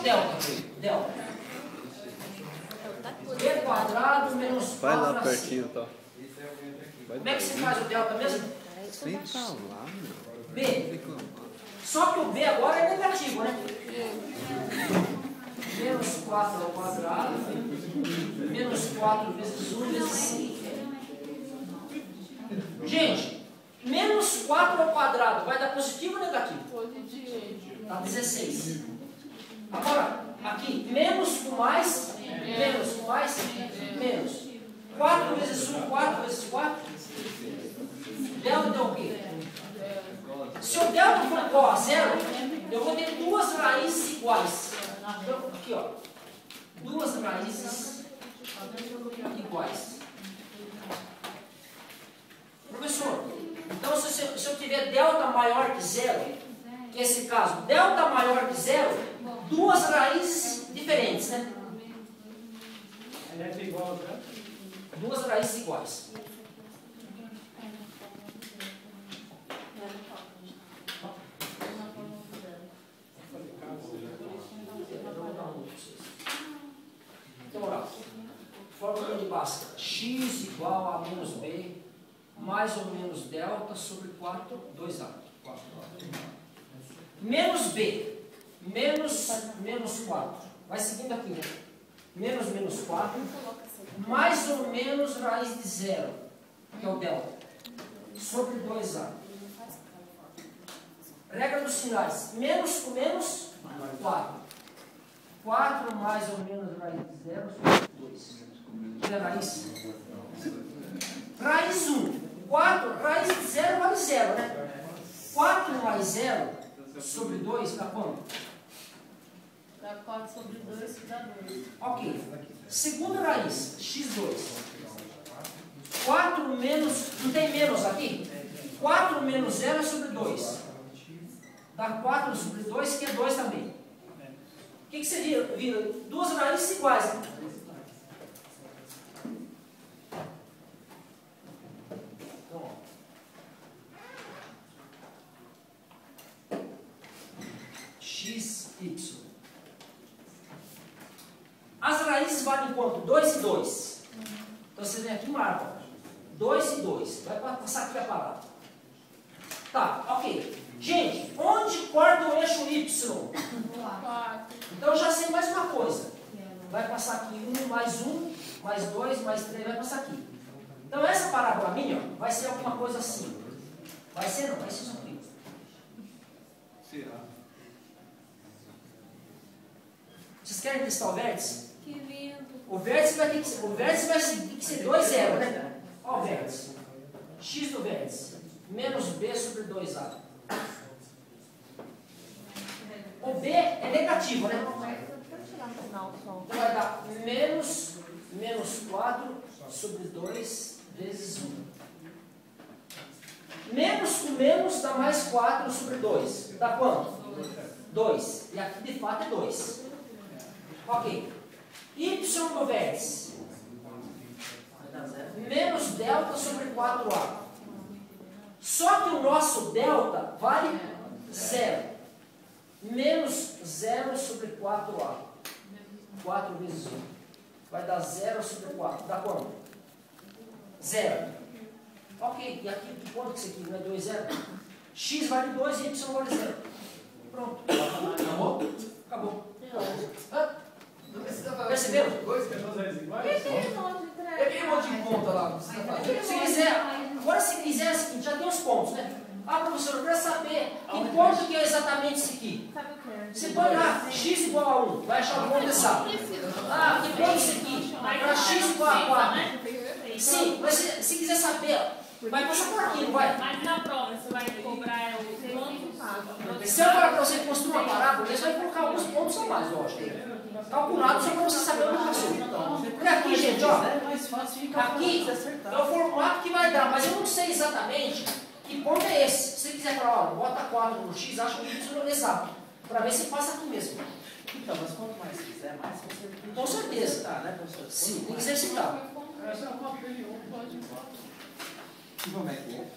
delta aqui. Delta. B quadrado menos 4 Vai lá na pertinho, tá? Como é que se faz o delta mesmo? Vem pra lá, meu. B. Só que o B agora é negativo, né? Menos 4 ao quadrado. Menos 4 vezes 1 vezes 5. Gente, menos 4 ao quadrado vai dar positivo ou negativo? Positivo. Dá 16. Agora, aqui, menos com mais, menos com mais, menos. 4 vezes 1, 4 vezes 4. Delta deu o quê? Se o delta for igual a zero, eu vou ter duas raízes iguais. Então, aqui, ó. Duas raízes iguais. Professor, então se eu tiver delta maior que zero, que é esse caso, delta maior que zero, duas raízes diferentes, né? É igual a zero? Duas raízes iguais. Então, olha, fórmula de Bhaskara. X igual a menos B mais ou menos delta sobre 4, 2A. Menos B, menos 4. Vai seguindo aqui, né? Menos 4, mais ou menos raiz de zero, que é o delta, sobre 2A. Regra dos sinais. Menos com menos, 4. 4 mais ou menos raiz de zero sobre 2. Que é raiz? Raiz 1. 4, raiz de zero vale zero, né? 4 mais 0 sobre 2 dá quanto? Dá 4 sobre 2 que dá 2. Ok. Segunda raiz, x2. 4 menos, não tem menos aqui? 4 menos 0 é sobre 2. Dá 4 sobre 2, que é 2 também. O que você vira? Duas raízes iguais, né? Então, ó. X, Y. As raízes valem quanto? 2 e 2. Então você vem aqui e marca. 2 e 2. Vai passar aqui a palavra. Tá, ok. Gente, onde corta o eixo Y? 4. Então eu já sei mais uma coisa. Vai passar aqui 1 mais 1, mais 2, mais 3, vai passar aqui. Então essa parábola minha, ó, vai ser alguma coisa assim. Vai ser não, vai ser isso aqui. Será? Vocês querem testar o vértice? Que lindo. O vértice vai ter que ser, ter que ser 2, 0, né? Ó o vértice. X do vértice. Menos B sobre 2A. O B é negativo, né? Então vai dar menos 4 sobre 2 vezes 1. Menos com menos dá mais 4 sobre 2. Dá quanto? 2. E aqui de fato é 2. Ok. Y do vértice. Menos delta sobre 4A. Só que o nosso delta vale 0. Menos 0 sobre 4A. 4 vezes 1. Vai dar 0 sobre 4. Dá quanto? 0. Ok. E aqui, que quanto que isso aqui? Não é 2, 0? X vale 2 e Y vale 0. Pronto. Acabou? Acabou. Perceberam? Dois que duas raízes iguais? Peguei um monte de conta lá. Se quiser, agora se quiser é o seguinte, já tem os pontos, né? Ah, professor, eu quero saber que ponto que é exatamente esse aqui. Sabe o que? Você põe lá, x igual a 1, vai achar o ponto exato. Ah, que ponto esse aqui? Para x igual a 4. Sim, mas se quiser saber, vai passar por aqui, não vai? Mas na prova você vai cobrar o ponto. Se eu falar para você construir uma parábola, você vai colocar alguns pontos a mais, lógico. Calculado só para você saber onde passou. Porque aqui, gente, ó, aqui é o formato que vai dar, mas eu não sei exatamente que ponto é esse. Se você quiser falar, ó, bota 4 no x, acha o y exato, para ver se passa aqui mesmo. Então, mas quanto mais quiser, mais você tem que Com certeza. exercitar, né, professor? Sim, tem que exercitar. Essa é uma coisa. E como é que é?